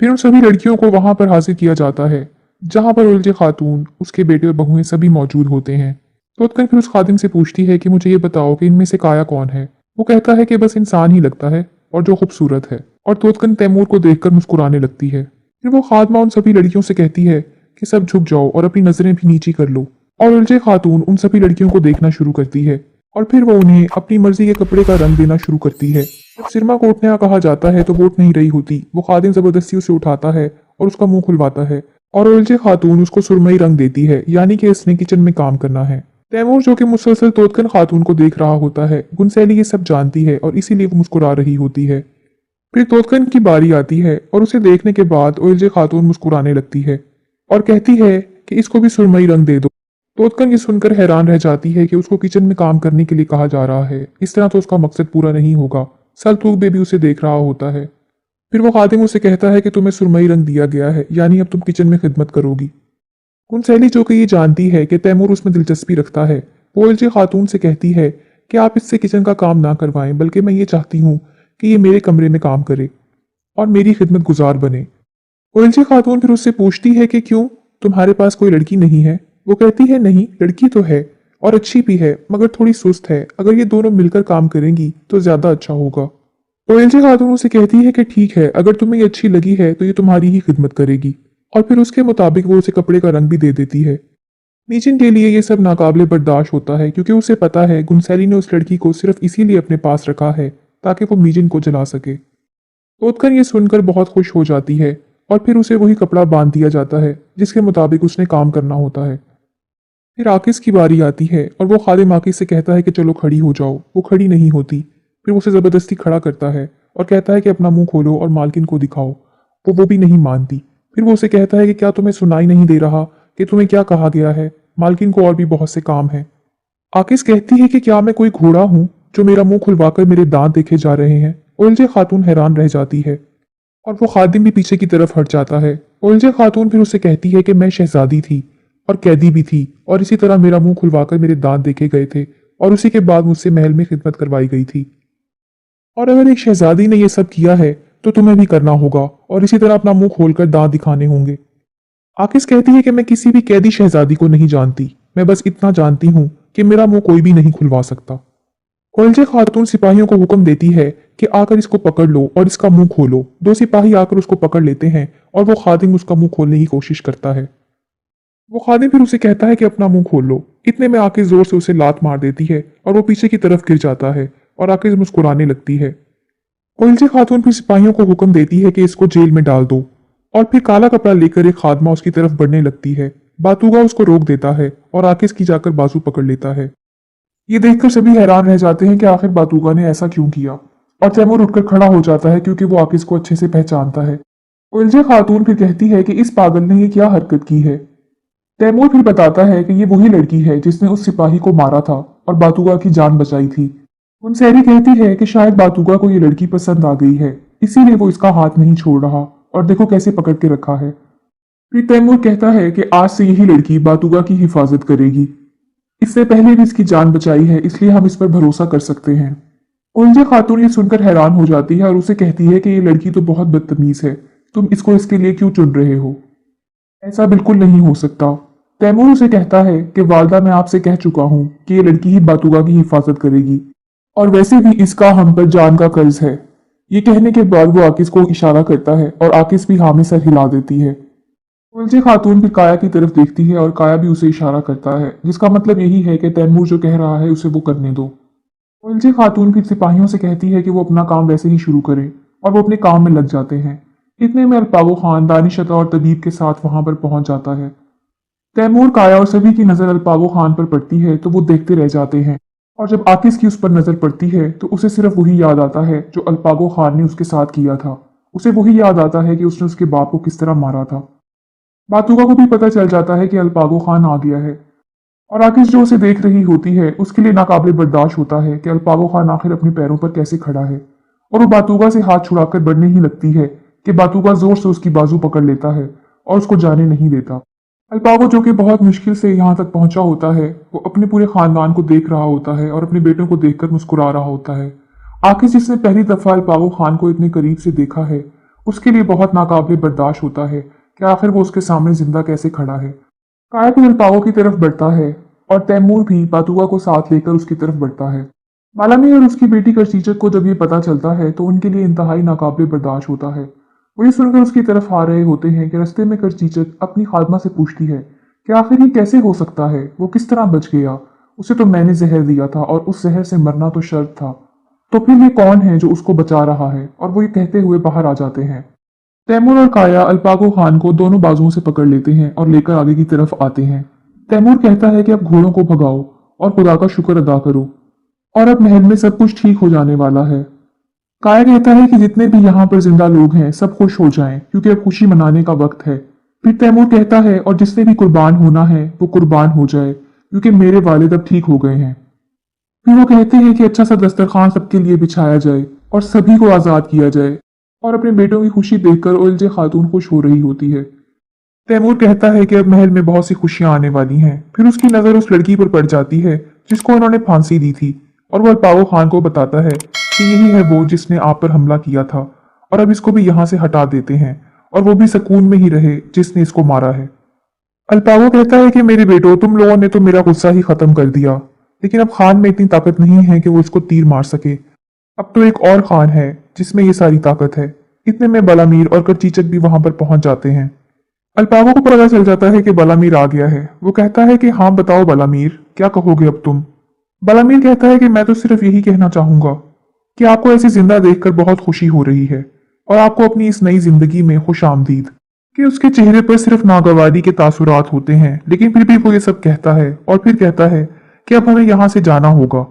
फिर उन सभी लड़कियों को वहां पर हाजिर किया जाता है, जहां पर उलझे खातून, उसके बेटे और बहुएं सभी मौजूद होते हैं। तोतकन फिर उस खादिम से पूछती है कि मुझे ये बताओ कि इनमें से काया कौन है। वो कहता है कि बस इंसान ही लगता है और जो खूबसूरत है। और तोतकन तैमूर को देखकर मुस्कुराने लगती है। फिर वो खादमा उन सभी लड़कियों से कहती है कि सब झुक जाओ और अपनी नजरें भी नीची कर लो। और उलझे खातून उन सभी लड़कियों को देखना शुरू करती है और फिर वो उन्हें अपनी मर्जी के कपड़े का रंग देना शुरू करती है। जब सिरमा को उठने का कहा जाता है तो वो उठ नहीं रही होती। वो खादिम जबरदस्ती उसे उठाता है और उसका मुंह खुलवाता है और उलझे खातून उसको सुरमई रंग देती है, यानी कि इसने किचन में काम करना है। तैमूर जो कि मुसलसल तोतकन खातून को देख रहा होता है, गुनसैली ये सब जानती है और इसीलिए वो मुस्कुरा रही होती है। फिर तोतकन की बारी आती है और उसे देखने के बाद उलझे खातून मुस्कुराने लगती है और कहती है कि इसको भी सुरमई रंग दे दो। तोतकन ये सुनकर हैरान रह जाती है कि उसको किचन में काम करने के लिए कहा जा रहा है। इस तरह तो उसका मकसद पूरा नहीं होगा। सलतूक बेबी उसे देख रहा होता है। फिर वो खादिम उसे कहता है कि तुम्हें सुरमई रंग दिया गया है, यानी अब तुम किचन में खिदमत करोगी। कुनसैली जो कि ये जानती है कि तैमूर उसमें दिलचस्पी रखता है, वो उलझे खातून से कहती है कि आप इससे किचन का काम ना करवाएं, बल्कि मैं ये चाहती हूँ कि ये मेरे कमरे में काम करे और मेरी खिदमत गुजार बने। उलझी खातून फिर उससे पूछती है कि क्यों, तुम्हारे पास कोई लड़की नहीं है। वो कहती है नहीं, लड़की तो है और अच्छी भी है, मगर थोड़ी सुस्त है। अगर ये दोनों मिलकर काम करेंगी तो ज्यादा अच्छा होगा। उलझी खातून उसे कहती है कि ठीक है, अगर तुम्हें ये अच्छी लगी है तो ये तुम्हारी ही खिदमत करेगी। और फिर उसके मुताबिक वो उसे कपड़े का रंग भी दे देती है। मीजिन के लिए ये सब नाकाबिले बर्दाश्त होता है, क्योंकि उसे पता है गुनसैली ने उस लड़की को सिर्फ इसीलिए अपने पास रखा है ताकि वो मीजिन को जला सके। तोतकन ये सुनकर बहुत खुश हो जाती है और फिर उसे वही कपड़ा बांध दिया जाता है जिसके मुताबिक उसने काम करना होता है। फिर आकिस की बारी आती है और वो खादिम आकिस से कहता है कि चलो खड़ी हो जाओ। वो खड़ी नहीं होती। फिर उसे जबरदस्ती खड़ा करता है और कहता है कि अपना मुंह खोलो और मालकिन को दिखाओ। वो भी नहीं मानती। फिर वो उसे कहता है कि क्या तुम्हें सुनाई नहीं दे रहा कि तुम्हें क्या कहा गया है, मालकिन को और भी बहुत से काम है। आकिस कहती है कि क्या मैं कोई घोड़ा हूँ जो मेरा मुंह खुलवाकर मेरे दांत देखे जा रहे हैं। उलझे खातून हैरान रह जाती है और वो खादिम भी पीछे की तरफ हट जाता है। उलझे खातून फिर उसे कहती है कि मैं शहजादी थी और कैदी भी थी और इसी तरह मेरा मुंह खुलवाकर मेरे दांत देखे गए थे और उसी के बाद मुझसे महल में खिदमत करवाई गई थी। और अगर एक शहजादी ने यह सब किया है तो तुम्हें भी करना होगा और इसी तरह अपना मुंह खोलकर दांत दिखाने होंगे। आकिस कहती है कि मैं किसी भी कैदी शहजादी को नहीं जानती, मैं बस इतना जानती हूँ कि मेरा मुंह कोई भी नहीं खुलवा सकता। उलझे खातून सिपाहियों को हुक्म देती है कि आकर इसको पकड़ लो और इसका मुंह खोलो। दो सिपाही आकर उसको पकड़ लेते हैं और वो खादिम उसका मुंह खोलने की कोशिश करता है। वो खादिम फिर उसे कहता है कि अपना मुंह खोल लो। इतने में आकिस जोर से उसे लात मार देती है और वो पीछे की तरफ गिर जाता है और आकिस मुस्कुराने लगती है। उलझे खातून फिर सिपाहियों को हुक्म देती है कि इसको जेल में डाल दो और फिर काला कपड़ा लेकर एक खादमा उसकी तरफ बढ़ने लगती है। बातूगा उसको रोक देता है और आकिस की जाकर बाजू पकड़ लेता है। ये देखकर सभी हैरान रह जाते हैं कि आखिर बातूगा ने ऐसा क्यों किया। और तैमूर उठकर खड़ा हो जाता है क्योंकि वो आकिस को अच्छे से पहचानता है। उलझे खातून फिर कहती है कि इस पागल ने ये क्या हरकत की है। तैमूर फिर बताता है कि ये वही लड़की है जिसने उस सिपाही को मारा था और बातूगा की जान बचाई थी। मुनसेरी कहती है कि शायद बातूगा को ये लड़की पसंद आ गई है, इसीलिए वो इसका हाथ नहीं छोड़ रहा और देखो कैसे पकड़ के रखा है। फिर तैमूर कहता है कि आज से यही लड़की बातूगा की हिफाजत करेगी। इससे पहले भी इसकी जान बचाई है, इसलिए हम इस पर भरोसा कर सकते हैं। उलझे खातून ये सुनकर हैरान हो जाती है और उसे कहती है कि ये लड़की तो बहुत बदतमीज है, तुम इसको इसके लिए क्यों चुन रहे हो। ऐसा बिल्कुल नहीं हो सकता। तैमूर उसे कहता है कि वालदा मैं आपसे कह चुका हूँ कि ये लड़की ही बातूगा की हिफाजत करेगी और वैसे भी इसका हम पर जान का कर्ज है। ये कहने के बाद वो आकिस को इशारा करता है और आकिस भी हामी सर हिला देती है। उलझे खातून फिर काया की तरफ देखती है और काया भी उसे इशारा करता है, जिसका मतलब यही है कि तैमूर जो कह रहा है उसे वो करने दो। उलझे खातून फिर सिपाहियों से कहती है कि वो अपना काम वैसे ही शुरू करें और वो अपने काम में लग जाते हैं। इतने में अल्पागो खान दानिशता और तबीब के साथ वहां पर पहुंच जाता है। तैमूर, काया और सभी की नजर अल्पागो खान पर पड़ती है तो वो देखते रह जाते हैं और जब आकिस की उस पर नजर पड़ती है तो उसे सिर्फ वही याद आता है जो अल्पागो खान ने उसके साथ किया था। उसे वही याद आता है कि उसने उसके बाप को किस तरह मारा था। बातूका को भी पता चल जाता है कि अल्पागो खान आ गया है और आकिस जो उसे देख रही होती है उसके लिए नाकाबिले बर्दाश्त होता है कि अल्पागो खान आखिर अपने पैरों पर कैसे खड़ा है और वो बातूगा से हाथ छुड़ाकर बढ़ने ही लगती है कि बातूगा जोर से उसकी बाजू पकड़ लेता है और उसको जाने नहीं देता। अल्पागो जो कि बहुत मुश्किल से यहाँ तक पहुंचा होता है, वो अपने पूरे खानदान को देख रहा होता है और अपने बेटों को देखकर मुस्कुरा रहा होता है। आकिस जिसने पहली दफा अल्पागो खान को इतने करीब से देखा है, उसके लिए बहुत नाकाबिले बर्दाश्त होता है कि आखिर वो उसके सामने जिंदा कैसे खड़ा है। काया भी अल्पाओ की तरफ बढ़ता है और तैमूर भी बातुआ को साथ लेकर उसकी तरफ बढ़ता है। मालामी और उसकी बेटी करचीचक को जब ये पता चलता है तो उनके लिए इंतहाई नाकाबिले बर्दाश्त होता है। वो ये सुनकर उसकी तरफ आ रहे होते हैं कि रास्ते में करचीचक अपनी खादमा से पूछती है कि आखिर ये कैसे हो सकता है, वो किस तरह बच गया, उसे तो मैंने जहर दिया था और उस जहर से मरना तो शर्त था, तो फिर ये कौन है जो उसको बचा रहा है। और वो ये कहते हुए बाहर आ जाते हैं। तैमूर और काया अल्पागो खान को दोनों बाजुओं से पकड़ लेते हैं और लेकर आगे की तरफ आते हैं। तैमूर कहता है कि अब घोड़ों को भगाओ और खुदा का शुक्र अदा करो और अब महल में सब कुछ ठीक हो जाने वाला है। काया कहता है कि जितने भी यहाँ पर जिंदा लोग हैं सब खुश हो जाएं क्योंकि अब खुशी मनाने का वक्त है। फिर तैमूर कहता है और जिसने भी कुर्बान होना है वो कुर्बान हो जाए क्योंकि मेरे वालिद अब ठीक हो गए हैं। फिर वो कहते हैं कि अच्छा सा दस्तरखान सबके लिए बिछाया जाए और सभी को आज़ाद किया जाए। और अपने बेटों की खुशी देखकर उलझे खातून खुश हो रही होती है। तैमूर कहता है कि अब महल में बहुत सी खुशियां आने वाली हैं। फिर उसकी नज़र उस लड़की पर पड़ जाती है जिसको उन्होंने फांसी दी थी और वो अल्पागो खान को बताता है कि यही है वो जिसने आप पर हमला किया था और अब इसको भी यहाँ से हटा देते हैं और वो भी सुकून में ही रहे जिसने इसको मारा है। अल्पागो कहता है कि मेरे बेटो, तुम लोगों ने तो मेरा गुस्सा ही खत्म कर दिया, लेकिन अब खान में इतनी ताकत नहीं है कि वो उसको तीर मार सके। अब तो एक और खान है जिसमें ये सारी ताकत है। इतने में बलामीर और करचीचक भी वहां पर पहुंच जाते हैं। अल्पागो को पता चल जाता है कि बलामीर आ गया है। वो कहता है कि हाँ बताओ बलामीर, क्या कहोगे अब तुम। बलामीर कहता है कि मैं तो सिर्फ यही कहना चाहूंगा कि आपको ऐसे जिंदा देखकर बहुत खुशी हो रही है और आपको अपनी इस नई जिंदगी में खुश आमदीद। कि उसके चेहरे पर सिर्फ नागवारी के तासुरात होते हैं, लेकिन फिर भी वो ये सब कहता है और फिर कहता है कि अब हमें यहाँ से जाना होगा।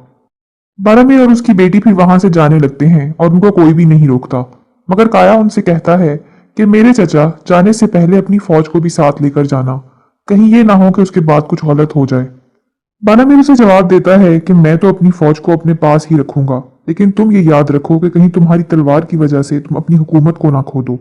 बारामीर और उसकी बेटी फिर वहां से जाने लगते हैं और उनको कोई भी नहीं रोकता, मगर काया उनसे कहता है कि मेरे चचा जाने से पहले अपनी फौज को भी साथ लेकर जाना, कहीं ये ना हो कि उसके बाद कुछ गलत हो जाए। बारामीर उसे जवाब देता है कि मैं तो अपनी फौज को अपने पास ही रखूंगा, लेकिन तुम ये याद रखो कि कहीं तुम्हारी तलवार की वजह से तुम अपनी हुकूमत को ना खो दो।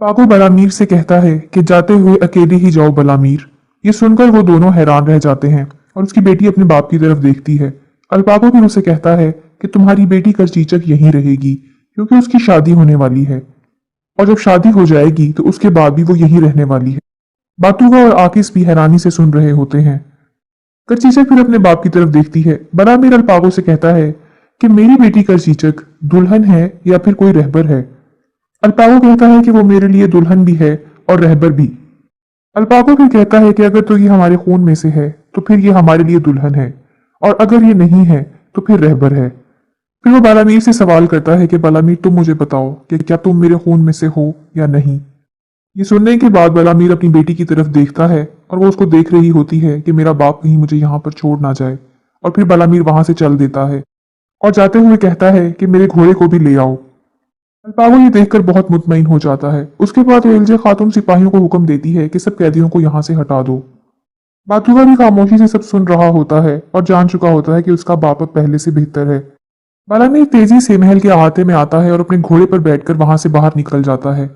पागो बलामीर से कहता है कि जाते हुए अकेले ही जाओ बलामीर। ये सुनकर वो दोनों हैरान रह जाते हैं और उसकी बेटी अपने बाप की तरफ देखती है। अल्पागो फिर उसे कहता है कि तुम्हारी बेटी करचीचक यहीं रहेगी क्योंकि उसकी शादी होने वाली है और जब शादी हो जाएगी तो उसके बाद भी वो यहीं रहने वाली है। बातुगा और आकिस भी हैरानी से सुन रहे होते हैं। करचीचक फिर अपने बाप की तरफ देखती है। बलामीर अल्पागो से कहता है कि मेरी बेटी करचीचक दुल्हन है या फिर कोई रहबर है। अल्पागो कहता है कि वो मेरे लिए दुल्हन भी है और रहबर भी। अल्पागो फिर कहता है कि अगर तो ये हमारे खून में से है तो फिर ये हमारे लिए दुल्हन है और अगर ये नहीं है तो फिर रहबर है। फिर वो बालामीर से सवाल करता है कि बालामीर तुम मुझे बताओ कि क्या तुम मेरे खून में से हो या नहीं। ये सुनने के बाद बालामीर अपनी बेटी की तरफ देखता है और वो उसको देख रही होती है कि मेरा बाप कहीं मुझे यहाँ पर छोड़ ना जाए। और फिर बालामीर वहां से चल देता है और जाते हुए कहता है कि मेरे घोड़े को भी ले आओ। अल्पागो ये देखकर बहुत मुतमईन हो जाता है। उसके बाद वो इल्जे खातून सिपाहियों को हुक्म देती है कि सब कैदियों को यहाँ से हटा दो। बातुगा भी खामोशी से सब सुन रहा होता है और जान चुका होता है कि उसका बाप अब पहले से बेहतर है। बालामीर तेजी से महल के अहाते में आता है और अपने घोड़े पर बैठकर वहां से बाहर निकल जाता है।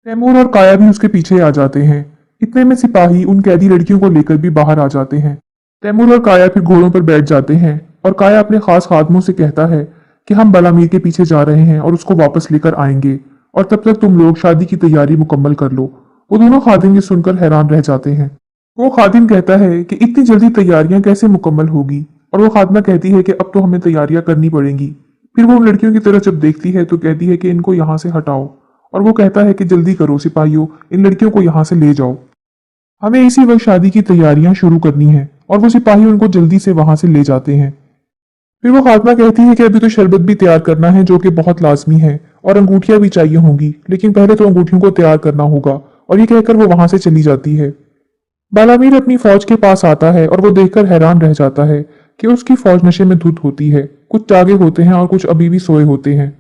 तैमूर और काया भी उसके पीछे आ जाते हैं। इतने में सिपाही उन कैदी लड़कियों को लेकर भी बाहर आ जाते हैं। तैमूर और काया फिर घोड़ों पर बैठ जाते हैं और काया अपने खास खादमों से कहता है कि हम बलामीर के पीछे जा रहे हैं और उसको वापस लेकर आएंगे और तब तक तुम लोग शादी की तैयारी मुकम्मल कर लो। वो दोनों खादिम ये सुनकर हैरान रह जाते हैं। वो खादिम कहता है कि इतनी जल्दी तैयारियां कैसे मुकम्मल होगी और वो खादमा कहती है कि अब तो हमें तैयारियां करनी पड़ेंगी। फिर वो उन लड़कियों की तरफ जब देखती है तो कहती है कि इनको यहाँ से हटाओ और वो कहता है कि जल्दी करो सिपाहियों, इन लड़कियों को यहाँ से ले जाओ, हमें इसी वक्त शादी की तैयारियां शुरू करनी है। और वो सिपाही उनको जल्दी से वहां से ले जाते हैं। फिर वो खातमा कहती है कि अभी तो शरबत भी तैयार करना है जो कि बहुत लाजमी है और अंगूठियां भी चाहिए होंगी, लेकिन पहले तो अंगूठियों को तैयार करना होगा। और ये कहकर वो वहां से चली जाती है। बालामीर अपनी फौज के पास आता है और वो देखकर हैरान रह जाता है कि उसकी फौज नशे में धुत होती है। कुछ जागे होते हैं और कुछ अभी भी सोए होते हैं।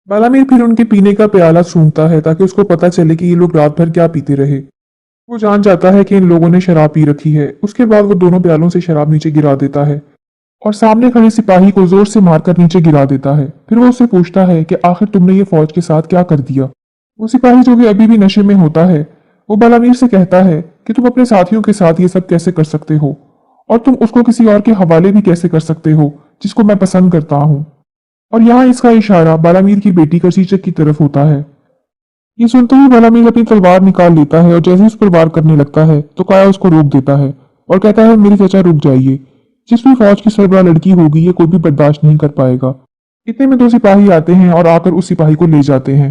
बालामीर फिर उनके पीने का प्याला सूंघता है ताकि उसको पता चले कि ये लोग रात भर क्या पीते रहे। वो जान जाता है कि इन लोगों ने शराब पी रखी है। उसके बाद वो दोनों प्यालों से शराब नीचे गिरा देता है और सामने खड़े सिपाही को जोर से मारकर नीचे गिरा देता है। फिर वो उससे पूछता है कि आखिर तुमने ये फौज के साथ क्या कर दिया। वो सिपाही जो कि अभी भी नशे में होता है वो बालामीर से कहता है कि तुम अपने साथियों के साथ ये सब कैसे कर सकते हो और तुम उसको किसी और के हवाले भी कैसे कर सकते हो जिसको मैं पसंद करता हूँ। और यहाँ इसका इशारा बालामीर की बेटी करचीचक की तरफ होता है। ये सुनते ही बालामीर अपनी तलवार निकाल लेता है और जैसे ही उस पर वार करने लगता है तो काया उसको रोक देता है और कहता है, मेरी चचा रुक जाइए। जिस भी फौज की सरबराह लड़की होगी ये कोई भी बर्दाश्त नहीं कर पाएगा। इतने में दो सिपाही आते हैं और आकर उस सिपाही को ले जाते हैं।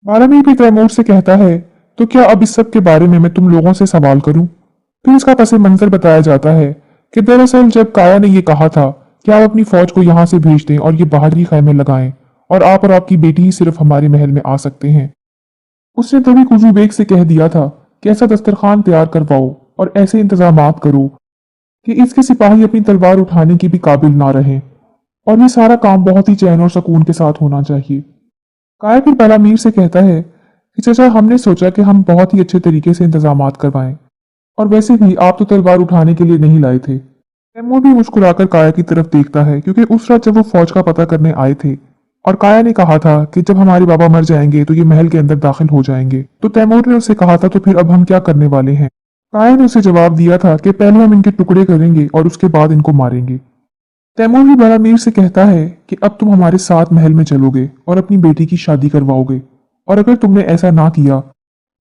बालामीर भी तैमूर से कहता है, तो क्या अब इस सब के बारे में मैं तुम लोगों से सवाल करूं? फिर इसका पस मंजर बताया जाता है कि दरअसल जब काया ने ये कहा था कि आप अपनी फौज को यहाँ से भेज दें और ये बाहर ही खैमे लगाएं और आप और आपकी बेटी ही सिर्फ हमारे महल में आ सकते हैं, उसने तभी कुजू बेग से कह दिया था कि ऐसा दस्तरखान तैयार करवाओ और ऐसे इंतजामात करो कि इसके सिपाही अपनी तलवार उठाने के भी काबिल ना रहें और ये सारा काम बहुत ही चैन और सुकून के साथ होना चाहिए। काया फिर बालामीर से कहता है कि चाचा, हमने सोचा कि हम बहुत ही अच्छे तरीके से इंतजामात करवाएं और वैसे भी आप तो तलवार उठाने के लिए नहीं लाए थे। तैमूर भी मुस्कुराकर काया की तरफ देखता है क्योंकि उस रात जब वो फौज का पता करने आए थे और काया ने कहा था कि जब हमारे बाबा मर जाएंगे तो ये महल के अंदर दाखिल हो जाएंगे, तो तैमूर ने उससे कहा था तो फिर अब हम क्या करने वाले हैं। काया ने उसे जवाब दिया था कि पहले हम इनके टुकड़े करेंगे और उसके बाद इनको मारेंगे। तैमूर भी बालामीर से कहता है कि अब तुम हमारे साथ महल में चलोगे और अपनी बेटी की शादी करवाओगे और अगर तुमने ऐसा ना किया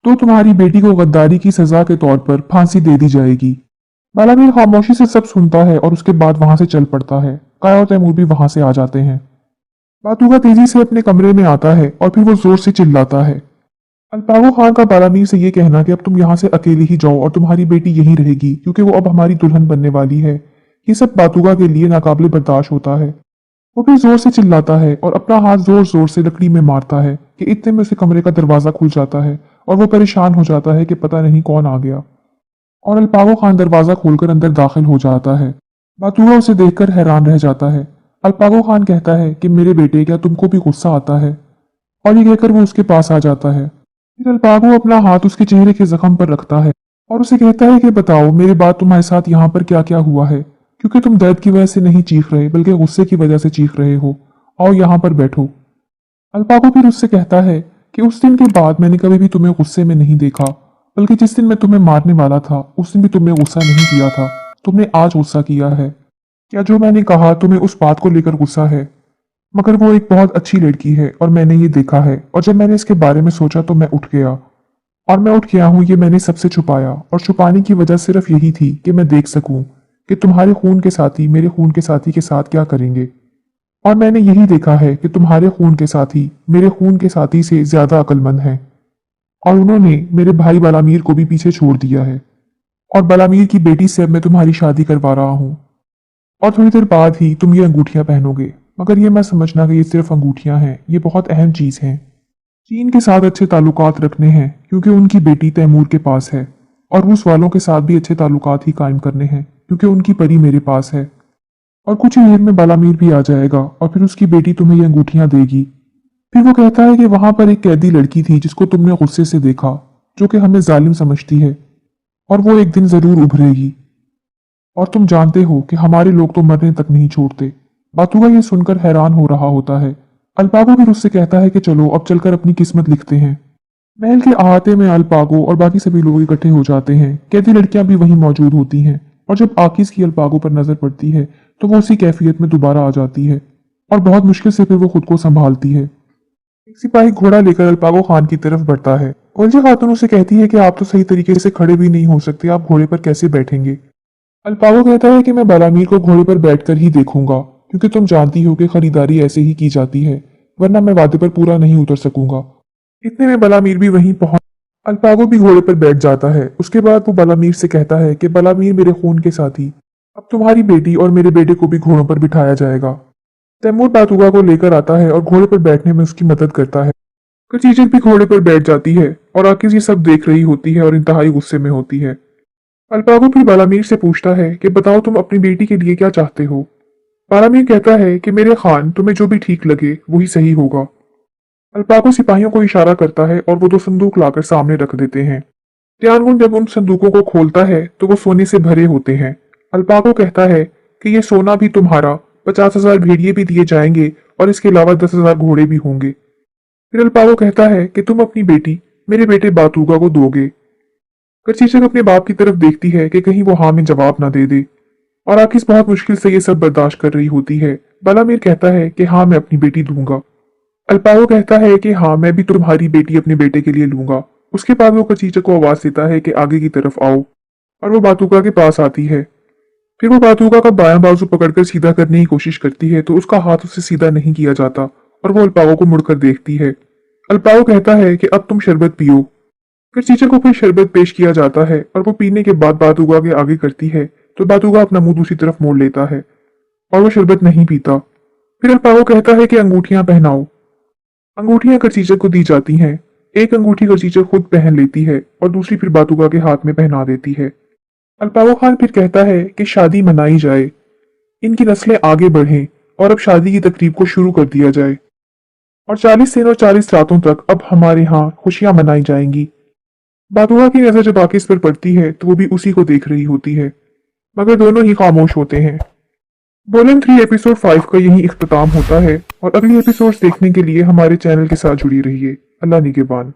तो तुम्हारी बेटी को गद्दारी की सजा के तौर पर फांसी दे दी जाएगी। बालामीर खामोशी से सब सुनता है और उसके बाद वहां से चल पड़ता है। काया और तैमूर भी वहां से आ जाते हैं। बातूगा तेजी से अपने कमरे में आता है और फिर वो जोर से चिल्लाता है। अल्पागो खान का बालामीर से ये कहना कि अब तुम यहाँ से अकेले ही जाओ और तुम्हारी बेटी यहीं रहेगी क्योंकि वो अब हमारी दुल्हन बनने वाली है, ये सब बातूगा के लिए नाकाबिले बर्दाश्त होता है। वो फिर जोर से चिल्लाता है और अपना हाथ जोर जोर से लकड़ी में मारता है कि इतने में उसे कमरे का दरवाजा खुल जाता है और वो परेशान हो जाता है कि पता नहीं कौन आ गया और अल्पागो खान दरवाजा खोलकर अंदर दाखिल हो जाता है। बातूगा उसे देखकर हैरान रह जाता है। अल्पागो खान कहता है कि मेरे बेटे, क्या तुमको भी गुस्सा आता है? और ये कहकर वो उसके पास आ जाता है। फिर अल्पागो अपना हाथ उसके चेहरे के जख्म पर रखता है और उसे कहता है कि बताओ मेरे बाद तुम्हारे साथ यहाँ पर क्या क्या हुआ है, क्योंकि तुम दर्द की वजह से नहीं चीख रहे बल्कि गुस्से की वजह से चीख रहे हो। आओ यहाँ पर बैठो। अल्पागो फिर उससे कहता है कि उस दिन के बाद मैंने कभी भी तुम्हें गुस्से में नहीं देखा, बल्कि जिस दिन मैं तुम्हें मारने वाला था उस दिन भी तुमने गुस्सा नहीं किया था, तुमने आज गुस्सा किया है। क्या जो मैंने कहा तुम्हें उस बात को लेकर गुस्सा है? मगर वो एक बहुत अच्छी लड़की है और मैंने ये देखा है और जब मैंने इसके बारे में सोचा तो मैं उठ गया और मैं उठ गया हूँ। ये मैंने सबसे छुपाया और छुपाने की वजह सिर्फ यही थी कि मैं देख सकूं कि तुम्हारे खून के साथी मेरे खून के साथी के साथ क्या करेंगे। और मैंने यही देखा है कि तुम्हारे खून के साथी मेरे खून के साथी से ज्यादा अक्लमंद हैं और उन्होंने मेरे भाई बालामीर को भी पीछे छोड़ दिया है और बालामीर की बेटी से अब मैं तुम्हारी शादी करवा रहा हूँ और थोड़ी देर बाद ही तुम ये अंगूठियां पहनोगे। मगर ये मैं समझना कि ये सिर्फ अंगूठियां हैं, ये बहुत अहम चीज है। चीन के साथ अच्छे ताल्लुकात रखने हैं क्योंकि उनकी बेटी तैमूर के पास है और रूस वालों के साथ भी अच्छे ताल्लुकात ही कायम करने हैं क्योंकि उनकी परी मेरे पास है। और कुछ ही देर में बालामीर भी आ जाएगा और फिर उसकी बेटी तुम्हें ये अंगूठियां देगी। फिर वो कहता है कि वहां पर एक कैदी लड़की थी जिसको तुमने गुस्से से देखा, जो कि हमें जालिम समझती है और वो एक दिन जरूर उभरेगी और तुम जानते हो कि हमारे लोग तो मरने तक नहीं छोड़ते। बातूगा ये सुनकर हैरान हो रहा होता है। अल्पागो फिर उससे कहता है कि चलो अब चलकर अपनी किस्मत लिखते हैं। महल के अहाते में अल्पागो और बाकी सभी लोग इकट्ठे हो जाते हैं। कैदी लड़कियां भी वहीं मौजूद होती हैं और जब आकिस की अल्पागो पर नजर पड़ती है तो वो उसी कैफियत में दोबारा आ जाती है और बहुत मुश्किल से फिर वो खुद को संभालती है। एक सिपाही घोड़ा लेकर अल्पागो खान की तरफ बढ़ता है। उलझे खातून उसे कहती है कि आप तो सही तरीके से खड़े भी नहीं हो सकते, आप घोड़े पर कैसे बैठेंगे? अल्पागो कहता है कि मैं बालामीर को घोड़े पर बैठकर ही देखूंगा क्योंकि तुम जानती हो कि खरीदारी ऐसे ही की जाती है, वरना मैं वादे पर पूरा नहीं उतर सकूंगा। इतने में बालामीर भी वहीं पहुंच अल्पागो भी घोड़े पर बैठ जाता है। उसके बाद वो बालामीर से कहता है कि बालामीर मेरे खून के साथी, अब तुम्हारी बेटी और मेरे बेटे को भी घोड़ों पर बिठाया जाएगा। तैमूर बातूगा को लेकर आता है और घोड़े पर बैठने में उसकी मदद करता है। खचीजर भी घोड़े पर बैठ जाती है और आकिस ये सब देख रही होती है और इंतहाई गुस्से में होती है। अल्पागो फिर बालामीर से पूछता है कि बताओ तुम अपनी बेटी के लिए क्या चाहते हो? बालामीर कहता है कि मेरे खान, तुम्हें जो भी ठीक लगे वही सही होगा। अल्पागो सिपाहियों को इशारा करता है और वो दो संदूक लाकर सामने रख देते हैं। त्यानगुन जब उन संदूकों को खोलता है तो वो सोने से भरे होते हैं। अल्पागो कहता है कि ये सोना भी तुम्हारा, 50,000 भेड़िए भी दिए जाएंगे और इसके अलावा 10,000 घोड़े भी होंगे। फिर अल्पागो कहता है कि तुम अपनी बेटी मेरे बेटे बातूगा को दोगे। करचीचक अपने बाप की तरफ देखती है कि कहीं वो हाँ में जवाब ना दे दे और आकिस बहुत मुश्किल से ये सब बर्दाश्त कर रही होती है। बालामीर कहता है कि हाँ मैं अपनी बेटी दूंगा। अल्पाओ कहता है कि हाँ, मैं भी तुम्हारी बेटी अपने बेटे के लिए लूंगा। उसके बाद वो कचीचा को आवाज देता है कि आगे की तरफ आओ, और वो बातूका के पास आती है। फिर वो बातूका का बायां बाजू पकड़कर सीधा करने की कोशिश करती है तो उसका हाथ उससे सीधा नहीं किया जाता और वो अल्पाओ को मुड़कर देखती है। अल्पाओ कहता है कि अब तुम शरबत पियो। फिर चीचर को फिर शरबत पेश किया जाता है और वो पीने के बाद बातूका के आगे करती है तो बातूका अपना मुंह दूसरी तरफ मोड़ लेता है और वो शरबत नहीं पीता। फिर अल्पाओ कहता है कि अंगूठियां पहनाओ। अंगूठियां करचीचर को दी जाती हैं। एक अंगूठी करचीचर खुद पहन लेती है और दूसरी फिर बातूका के हाथ में पहना देती है। अल्पाओ खान फिर कहता है कि शादी मनाई जाए, इनकी नस्लें आगे बढ़ें और अब शादी की तकरीब को शुरू कर दिया जाए और 40 दिन और 40 रातों तक अब हमारे यहाँ खुशियां मनाई जाएंगी। बातूका की नजर जब आके इस पर पड़ती है तो वो भी उसी को देख रही होती है, मगर दोनों ही खामोश होते हैं। वॉल्यूम 3 एपिसोड 5 का यही इख्तिताम होता है और अगली एपिसोड्स देखने के लिए हमारे चैनल के साथ जुड़ी रहिए। अल्लाह निगहबान।